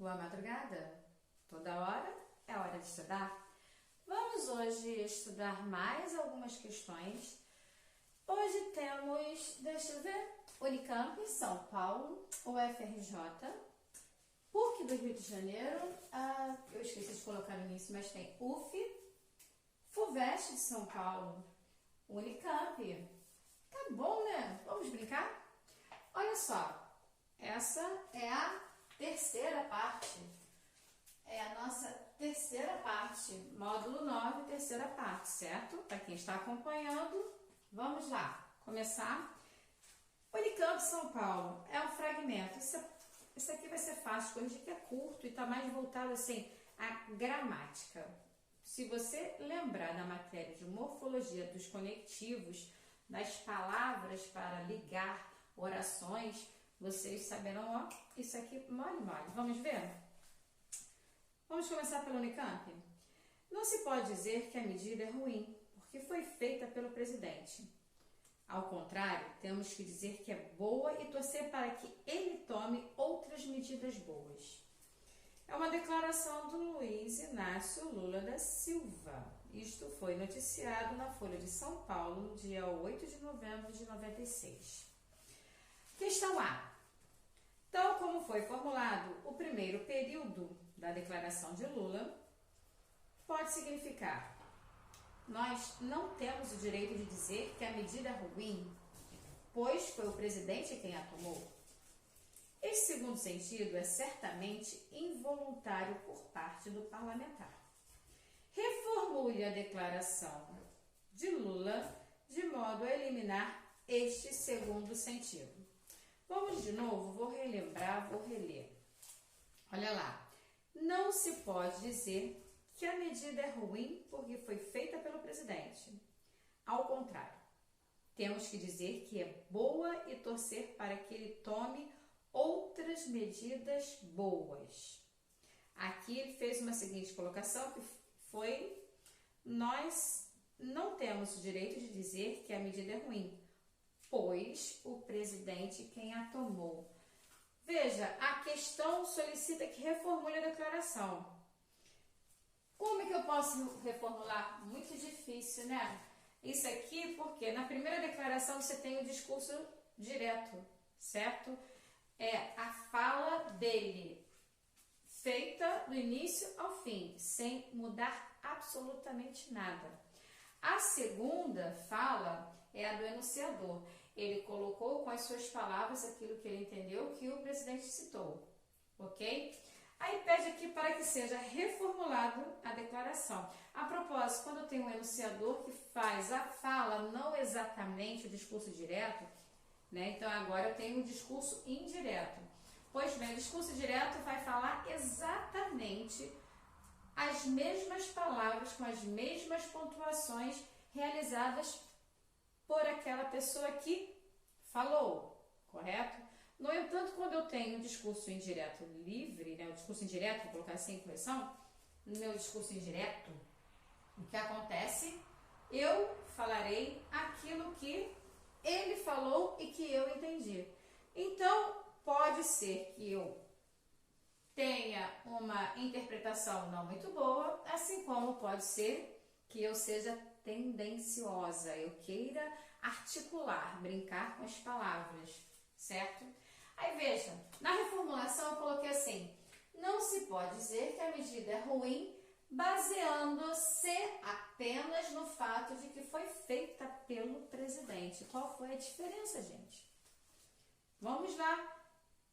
Boa madrugada. Toda hora é hora de estudar. Vamos hoje estudar mais algumas questões. Hoje temos, deixa eu ver, Unicamp, São Paulo, UFRJ, PUC do Rio de Janeiro, eu esqueci de colocar no início, mas tem UF, FUVEST de São Paulo, Unicamp. Tá bom, né? Vamos brincar? Olha só, essa é a terceira parte. É a nossa terceira parte, módulo 9, terceira parte, certo? Para quem está acompanhando, vamos lá, começar. Unicamp São Paulo é um fragmento. Isso aqui vai ser fácil, corrigir que é curto e está mais voltado assim à gramática. Se você lembrar da matéria de morfologia dos conectivos, das palavras para ligar orações, vocês saberão, ó, isso aqui mole. Vamos ver? Vamos começar pelo Unicamp? Não se pode dizer que a medida é ruim, porque foi feita pelo presidente. Ao contrário, temos que dizer que é boa e torcer para que ele tome outras medidas boas. É uma declaração do Luiz Inácio Lula da Silva. Isto foi noticiado na Folha de São Paulo no dia 8 de novembro de 96. Questão A. Tal como foi formulado o primeiro período da declaração de Lula, pode significar: nós não temos o direito de dizer que a medida é ruim, pois foi o presidente quem a tomou. Esse segundo sentido é certamente involuntário por parte do parlamentar. Reformule a declaração de Lula de modo a eliminar este segundo sentido. Vamos de novo, vou relembrar, vou reler. Olha lá. Não se pode dizer que a medida é ruim porque foi feita pelo presidente. Ao contrário, temos que dizer que é boa e torcer para que ele tome outras medidas boas. Aqui ele fez uma seguinte colocação que foi: nós não temos o direito de dizer que a medida é ruim, pois o presidente quem a tomou. Veja, a questão solicita que reformule a declaração. Como é que eu posso reformular? Muito difícil, né? Isso aqui porque na primeira declaração você tem o discurso direto, certo? É a fala dele, feita do início ao fim, sem mudar absolutamente nada. A segunda fala é a do enunciador. Ele colocou com as suas palavras aquilo que ele entendeu que o presidente citou, ok? Aí pede aqui para que seja reformulado a declaração. A propósito, quando eu tenho um enunciador que faz a fala, não exatamente o discurso direto, né? Então agora eu tenho um discurso indireto. Pois bem, o discurso direto vai falar exatamente as mesmas palavras, com as mesmas pontuações realizadas por aquela pessoa que falou, correto? No entanto, quando eu tenho um discurso indireto livre, né, o discurso indireto, vou colocar assim em correção, no meu discurso indireto, o que acontece? Eu falarei aquilo que ele falou e que eu entendi. Então, pode ser que eu tenha uma interpretação não muito boa, assim como pode ser que eu seja tendenciosa, eu queira articular, brincar com as palavras, certo? Aí veja, na reformulação eu coloquei assim: não se pode dizer que a medida é ruim baseando-se apenas no fato de que foi feita pelo presidente. Qual foi a diferença, gente? Vamos lá,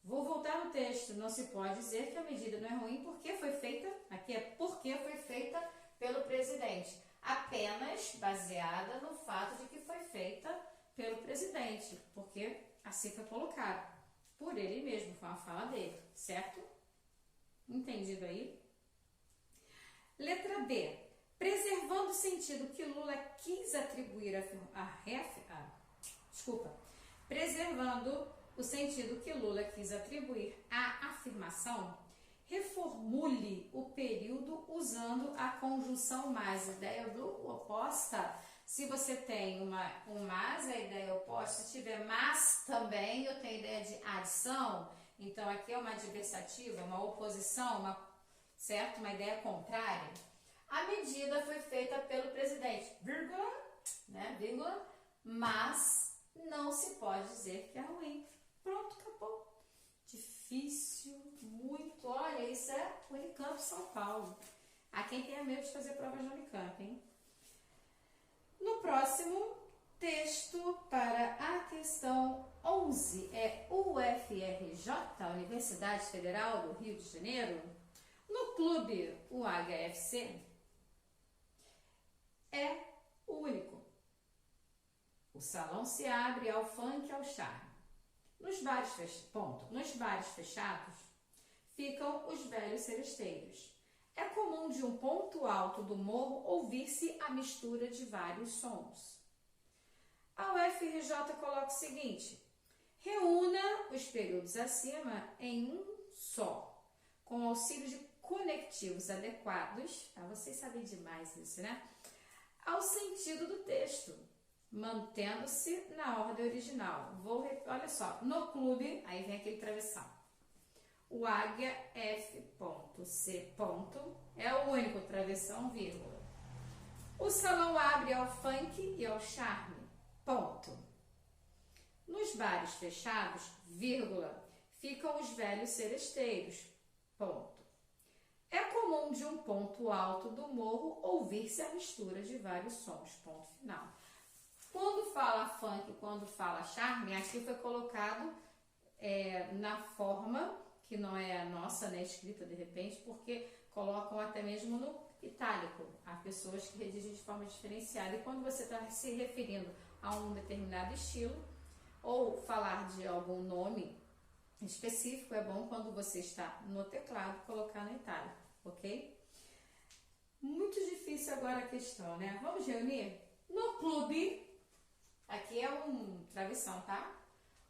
vou voltar no texto. Não se pode dizer que a medida não é ruim porque foi feita, aqui é porque foi feita pelo presidente, apenas baseada no fato de que foi feita pelo presidente, porque assim foi colocado por ele mesmo, foi uma fala dele, certo? Entendido aí? Letra B. Preservando o sentido que Lula quis atribuir preservando o sentido que Lula quis atribuir à afirmação, reformule o período usando a conjunção mais. Ideia do oposta. Se você tem um mais, a ideia oposta. Se tiver mas também, eu tenho ideia de adição. Então, aqui é uma adversativa, uma oposição, certo? Uma ideia contrária. A medida foi feita pelo presidente, vírgula, né? Vírgula, mas não se pode dizer que é ruim. Pronto, acabou. Difícil, muito. Olha, isso é Unicamp São Paulo. Há quem tenha medo de fazer provas na Unicamp, hein? No próximo texto, para a questão 11, é UFRJ, Universidade Federal do Rio de Janeiro. No clube UHFC, é único. O salão se abre ao funk e ao charme. Nos bares fechados, ficam os velhos seresteiros. É comum de um ponto alto do morro ouvir-se a mistura de vários sons. A UFRJ coloca o seguinte: reúna os períodos acima em um só, com auxílio de conectivos adequados, vocês sabem demais isso, né? Ao sentido do texto, mantendo-se na ordem original. Olha só, no clube, aí vem aquele travessão. O águia F.C. é o único travessão, vírgula. O salão abre ao funk e ao charme, ponto. Nos bares fechados, vírgula, ficam os velhos seresteiros, ponto. É comum de um ponto alto do morro ouvir-se a mistura de vários sons, ponto final. Quando fala funk, quando fala charme, aqui foi colocado na forma que não é a nossa, né, escrita de repente, porque colocam até mesmo no itálico. Há pessoas que redigem de forma diferenciada. E quando você está se referindo a um determinado estilo, ou falar de algum nome específico, é bom quando você está no teclado colocar no itálico, ok? Muito difícil agora a questão, né? Vamos reunir? No clube, aqui é um travessão, tá?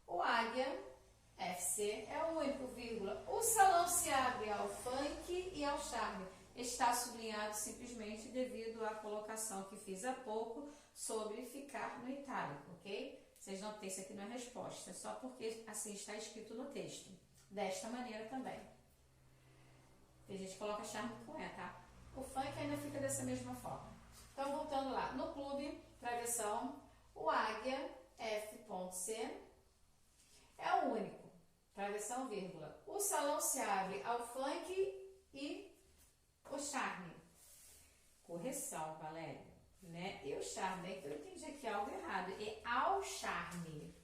O águia FC é o único, vírgula. O salão se abre ao funk e ao charme. Está sublinhado simplesmente devido à colocação que fiz há pouco sobre ficar no itálico, ok? Vocês não têm, isso aqui não é resposta, só porque assim está escrito no texto. Desta maneira também. Tem gente que coloca charme com E, tá? O funk ainda fica dessa mesma forma. Então, voltando lá. No clube, travessão, o águia F.C. é o único. Travessão, vírgula. O salão se abre ao funk e o charme. Correção, Valéria. Né? E o charme, é que eu entendi aqui algo errado. E ao charme,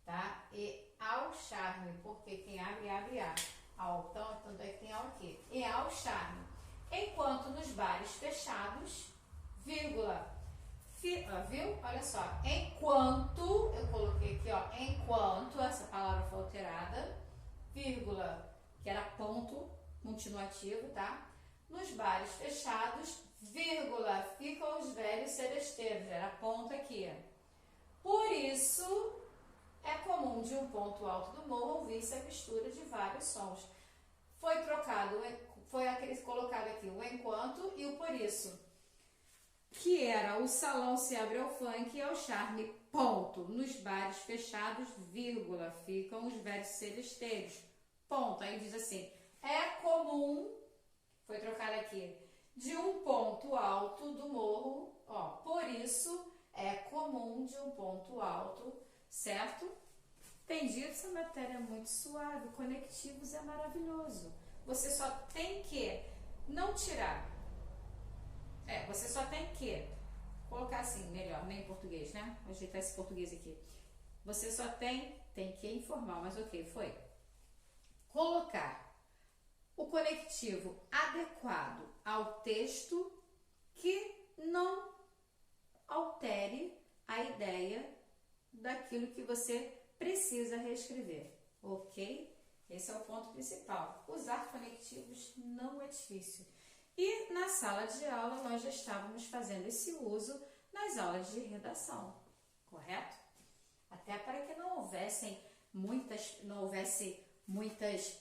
tá? E ao charme, porque quem abre, abre A. Ao, então, tanto é que tem ao aqui. E ao charme. Enquanto nos bares fechados, vírgula. Viu? Olha só. Enquanto, eu coloquei aqui, ó. Enquanto, essa palavra foi alterada, vírgula, que era ponto continuativo, tá? Nos bares fechados, vírgula, ficam os velhos seresteiros, era ponto aqui. Por isso, é comum de um ponto alto do morro ouvir-se a mistura de vários sons. Foi colocado aqui o enquanto e o por isso, que era o salão se abre ao funk e ao charme, ponto. Nos bares fechados, vírgula, ficam os velhos seresteiros, ponto. Aí diz assim, é comum, foi trocado aqui, de um ponto alto do morro, ó, por isso é comum de um ponto alto, certo? Entendido? Essa matéria é muito suave, conectivos é maravilhoso. Você só tem que não tirar, você só tem que colocar assim, melhor, nem em português, né? Vou ajeitar esse português aqui. Você só tem que informar, mas ok, foi. Colocar o conectivo adequado ao texto que não altere a ideia daquilo que você precisa reescrever, ok? Esse é o ponto principal. Usar conectivos não é difícil. E na sala de aula nós já estávamos fazendo esse uso nas aulas de redação, correto? Até para que não houvesse muitas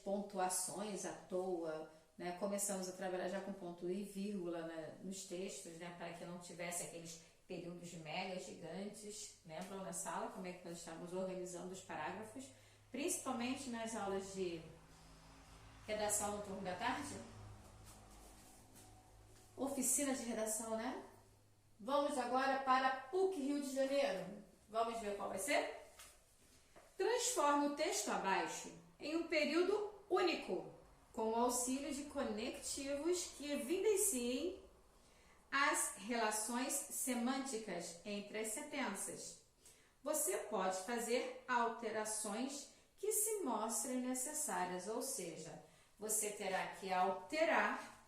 pontuações à toa, né? Começamos a trabalhar já com ponto e vírgula, né, nos textos, né? Para que não tivesse aqueles períodos mega gigantes. Lembram na sala como é que nós estávamos organizando os parágrafos? principalmente nas aulas de redação no turno da tarde. Oficina de redação, né? Vamos agora para PUC Rio de Janeiro. Vamos ver qual vai ser? Transforme o texto abaixo em um período único, com o auxílio de conectivos que evidenciem as relações semânticas entre as sentenças. Você pode fazer alterações que se mostrem necessárias, ou seja, você terá que alterar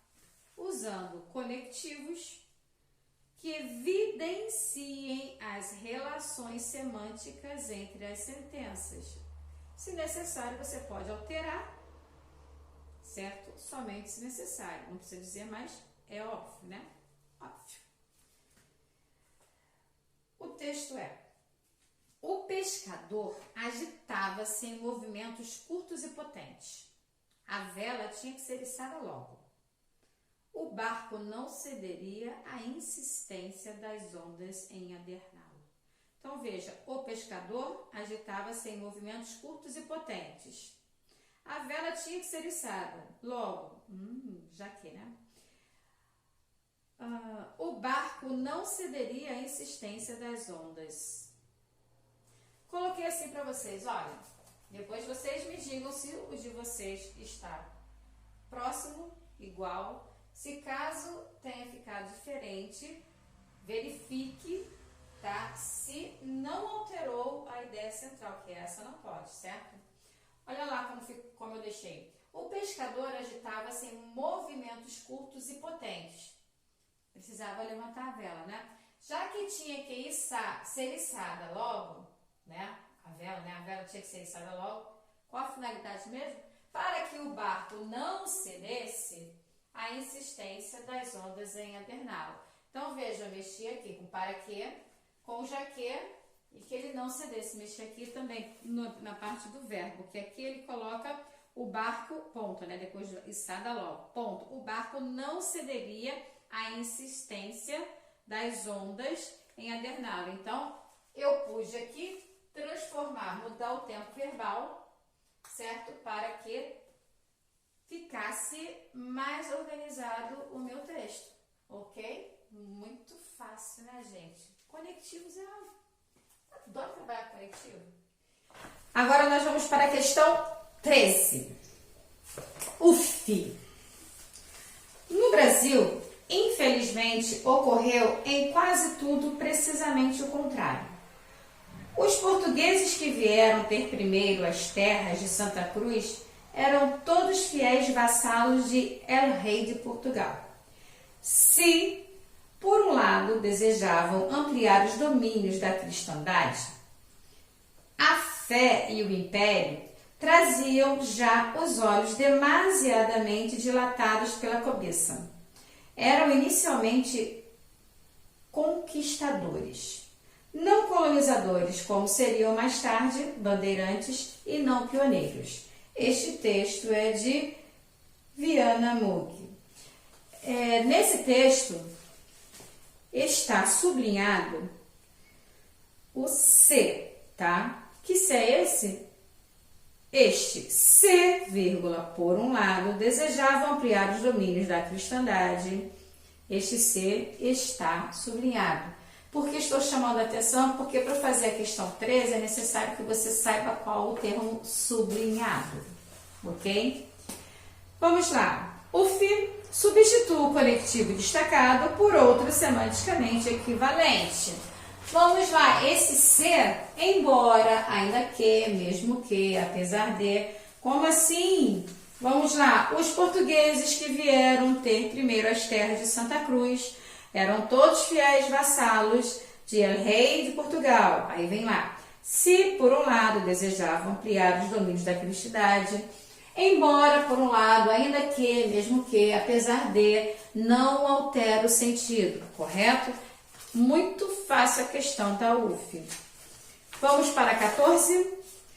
usando conectivos que evidenciem as relações semânticas entre as sentenças. Se necessário, você pode alterar, certo? Somente se necessário. Não precisa dizer mais, é óbvio, né? Óbvio. O texto é: o pescador agitava-se em movimentos curtos e potentes. A vela tinha que ser içada logo. O barco não cederia à insistência das ondas em aderná-lo. Então, veja, o pescador agitava-se em movimentos curtos e potentes. A vela tinha que ser içada logo. Já que, né? O barco não cederia à insistência das ondas. Coloquei assim para vocês, olha. Depois vocês me digam se o de vocês está próximo, igual. Se caso tenha ficado diferente, verifique, tá? Se não alterou a ideia central, que essa não pode, certo? Olha lá como eu deixei. O pescador agitava-se em movimentos curtos e potentes. Precisava levantar a vela, né? Já que tinha que ser içada logo, né? A vela tinha que ser içada logo. Qual a finalidade mesmo? Para que o barco não cedesse à insistência das ondas em aderná-lo. Então, veja, eu mexi aqui com para que, com já que, e que ele não cedesse. Mexi aqui também na parte do verbo, que aqui ele coloca o barco, ponto, né? Depois de içada logo, ponto. O barco não cederia à insistência das ondas em aderná-lo. Então, eu pude aqui transformar, mudar o tempo verbal, certo? Para que ficasse mais organizado o meu texto, ok? Muito fácil, né, gente? Conectivos adoro trabalhar com conectivo. Agora nós vamos para a questão 13. UF. No Brasil, infelizmente, ocorreu em quase tudo precisamente o contrário. Os portugueses que vieram ter primeiro as terras de Santa Cruz eram todos fiéis vassalos de El Rei de Portugal. Se, por um lado, desejavam ampliar os domínios da cristandade, a fé e o império traziam já os olhos demasiadamente dilatados pela cobiça. Eram inicialmente conquistadores, não colonizadores, como seriam mais tarde bandeirantes e não pioneiros. Este texto é de Viana Mug. Nesse texto está sublinhado o C, tá? Que C é esse? Este C, vírgula, por um lado, desejavam ampliar os domínios da cristandade. Este C está sublinhado. Por que estou chamando a atenção? Porque para fazer a questão 13 é necessário que você saiba qual o termo sublinhado, ok? Vamos lá. O FI substitua o conectivo destacado por outro semanticamente equivalente. Vamos lá, esse ser, embora, ainda que, mesmo que, apesar de, como assim? Vamos lá, os portugueses que vieram ter primeiro as terras de Santa Cruz eram todos fiéis vassalos de El Rei de Portugal. Aí vem lá, se por um lado desejavam ampliar os domínios da cristandade, embora por um lado, ainda que, mesmo que, apesar de, não altera o sentido, correto? Muito fácil a questão, tá, UF? Vamos para a 14.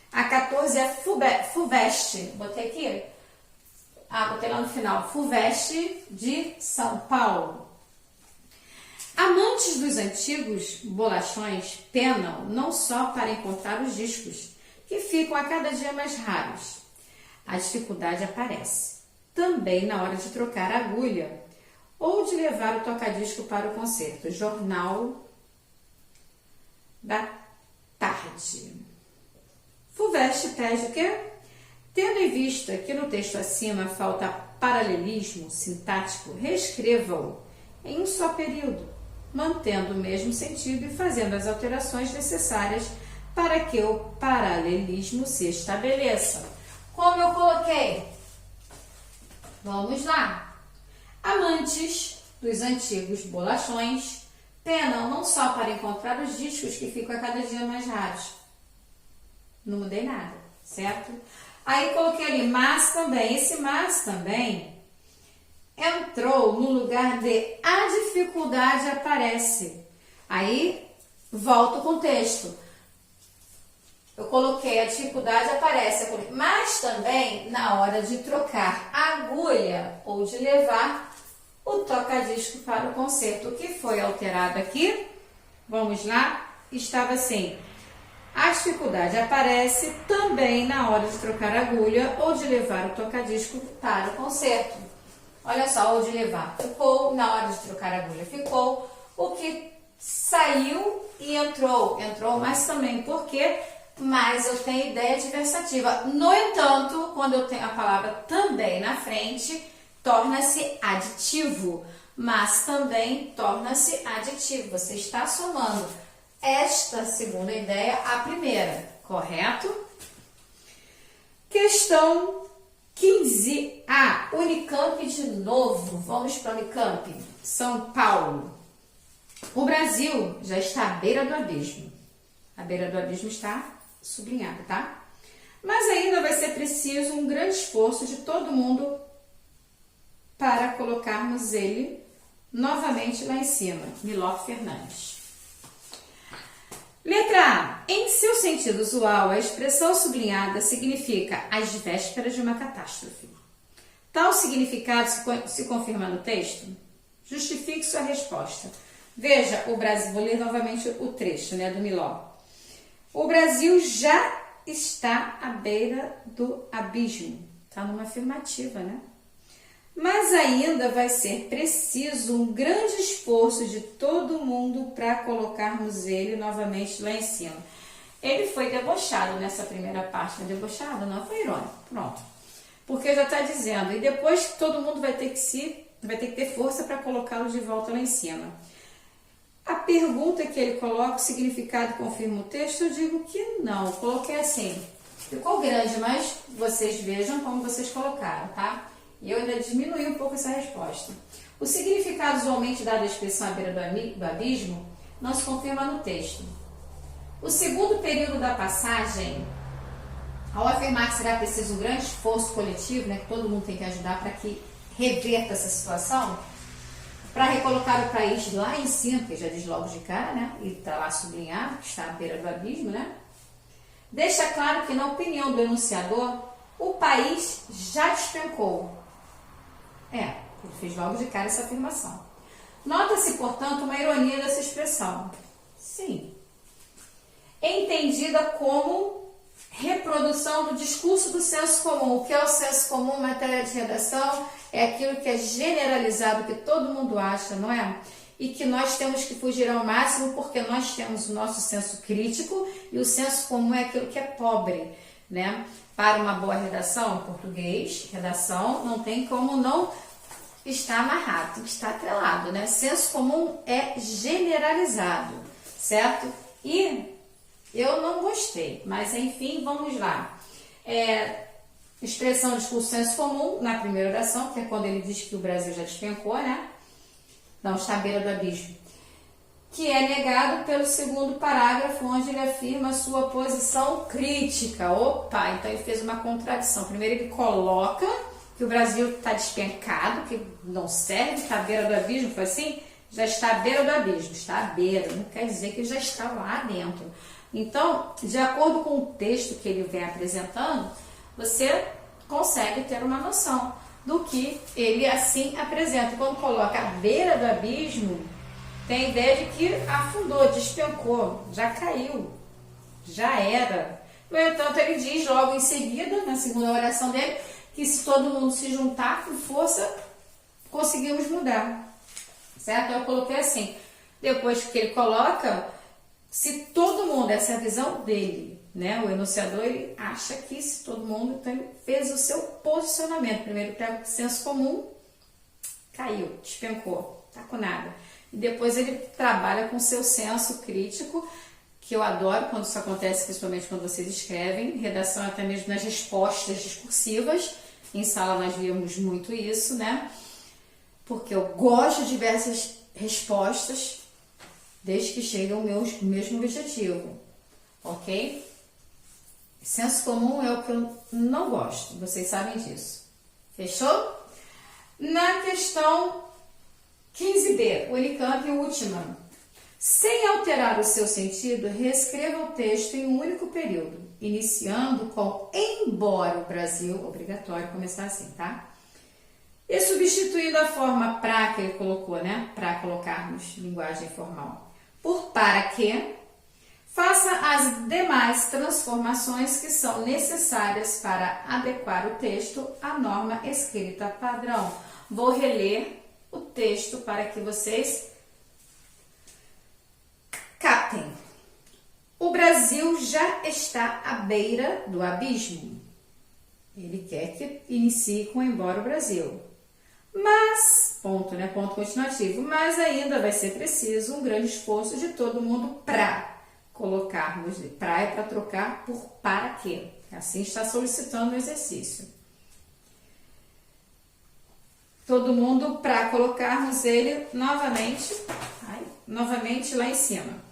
A 14 é FUVEST. Botei aqui? Botei lá no final. FUVEST de São Paulo. Amantes dos antigos bolachões penam não só para encontrar os discos, que ficam a cada dia mais raros. A dificuldade aparece também na hora de trocar a agulha ou de levar o toca-disco para o concerto. Jornal da Tarde. Fuvest pede o quê? Tendo em vista que no texto acima falta paralelismo sintático, reescreva-o em um só período, mantendo o mesmo sentido e fazendo as alterações necessárias para que o paralelismo se estabeleça. Como eu coloquei? Vamos lá. Amantes dos antigos bolachões penam não só para encontrar os discos que ficam a cada dia mais raros. Não mudei nada, certo? Aí coloquei ali, mas também. Esse mas também entrou no lugar de a dificuldade aparece. Aí volto com o texto. Eu coloquei a dificuldade aparece, mas também na hora de trocar a agulha ou de levar o toca-disco para o concerto. O que foi alterado aqui? Vamos lá? Estava assim. A dificuldade aparece também na hora de trocar a agulha ou de levar o toca-disco para o concerto. Olha só, ou de levar. Ficou na hora de trocar a agulha. Ficou o que saiu e entrou. Entrou, mas também porque... Mas eu tenho ideia adversativa. No entanto, quando eu tenho a palavra também na frente, torna-se aditivo. Mas também torna-se aditivo. Você está somando esta segunda ideia à primeira, correto? Questão 15A. Unicamp de novo. Vamos para a Unicamp. São Paulo. O Brasil já está à beira do abismo. A beira do abismo está sublinhada, tá? Mas ainda vai ser preciso um grande esforço de todo mundo para colocarmos ele novamente lá em cima. Milor Fernandes. Letra A. Em seu sentido usual, a expressão sublinhada significa às vésperas de uma catástrofe. Tal significado se confirma no texto? Justifique sua resposta. Veja o Brasil, vou ler novamente o trecho, do Milor. O Brasil já está à beira do abismo. Está numa afirmativa, né? Mas ainda vai ser preciso um grande esforço de todo mundo para colocarmos ele novamente lá em cima. Ele foi debochado nessa primeira parte. Não é debochado? Não, foi irônico. Pronto. Porque já está dizendo. E depois todo mundo vai ter que ter força para colocá-lo de volta lá em cima. A pergunta que ele coloca, o significado confirma o texto, eu digo que não. Eu coloquei assim, ficou grande, mas vocês vejam como vocês colocaram, tá? E eu ainda diminui um pouco essa resposta. O significado usualmente dado à expressão à beira do abismo não se confirma no texto. O segundo período da passagem, ao afirmar que será preciso um grande esforço coletivo, que todo mundo tem que ajudar para que reverta essa situação, para recolocar o país lá em cima, porque já diz logo de cara, e está lá sublinhado, que está à beira do abismo, deixa claro que, na opinião do enunciador, o país já despencou. Ele fez logo de cara essa afirmação. Nota-se, portanto, uma ironia dessa expressão. Sim. Entendida como reprodução do discurso do senso comum. O que é o senso comum em matéria de redação? É aquilo que é generalizado, que todo mundo acha, não é? E que nós temos que fugir ao máximo porque nós temos o nosso senso crítico e o senso comum é aquilo que é pobre, Para uma boa redação, em português, redação não tem como não estar amarrado, tem que estar atrelado, Senso comum é generalizado, certo? E eu não gostei, mas enfim, vamos lá. Expressão discurso senso comum na primeira oração, que é quando ele diz que o Brasil já despencou, Não está à beira do abismo. Que é negado pelo segundo parágrafo, onde ele afirma a sua posição crítica. Opa, então ele fez uma contradição. Primeiro ele coloca que o Brasil está despencado, que não serve, está à beira do abismo, foi assim? Já está à beira do abismo, está à beira, não quer dizer que já está lá dentro. Então, de acordo com o texto que ele vem apresentando, você consegue ter uma noção do que ele assim apresenta. Quando coloca à beira do abismo, tem a ideia de que afundou, despencou, já caiu, já era. No entanto, ele diz logo em seguida, na segunda oração dele, que se todo mundo se juntar com força, conseguimos mudar. Certo? Eu coloquei assim, depois que ele coloca, se todo mundo, essa é a visão dele, né? O enunciador, ele acha que se todo mundo, então ele fez o seu posicionamento. Primeiro pega o senso comum, caiu, despencou, tá com nada. E depois ele trabalha com o seu senso crítico, que eu adoro quando isso acontece, principalmente quando vocês escrevem, redação até mesmo nas respostas discursivas. Em sala nós vimos muito isso, né? Porque eu gosto de diversas respostas, desde que cheguem ao mesmo objetivo, ok? Senso comum é o que eu não gosto, vocês sabem disso. Fechou? Na questão 15b, Unicamp, última. Sem alterar o seu sentido, reescreva o texto em um único período, iniciando com embora o Brasil, obrigatório começar assim, tá? E substituindo a forma pra que ele colocou, né? Pra colocarmos linguagem formal, por para que, faça as demais transformações que são necessárias para adequar o texto à norma escrita padrão. Vou reler o texto para que vocês captem. O Brasil já está à beira do abismo. Ele quer que inicie com embora o Brasil. Mas, ponto, né? Ponto continuativo. Mas ainda vai ser preciso um grande esforço de todo mundo para colocarmos, para é para trocar por para quê. Assim está solicitando o exercício. Todo mundo para colocarmos ele novamente lá em cima.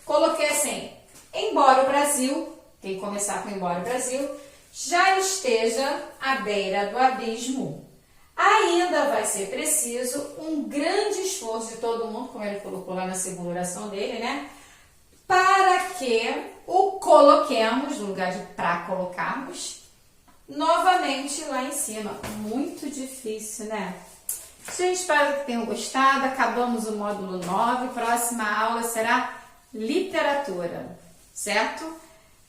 Coloquei assim, embora o Brasil, tem que começar com embora o Brasil, já esteja à beira do abismo. Ainda vai ser preciso um grande esforço de todo mundo, como ele colocou lá na segunda oração dele, né? Para que o coloquemos, no lugar de para colocarmos, novamente lá em cima. Muito difícil, né? Gente, espero que tenham gostado. Acabamos o módulo 9. Próxima aula será literatura, certo?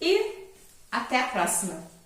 E até a próxima!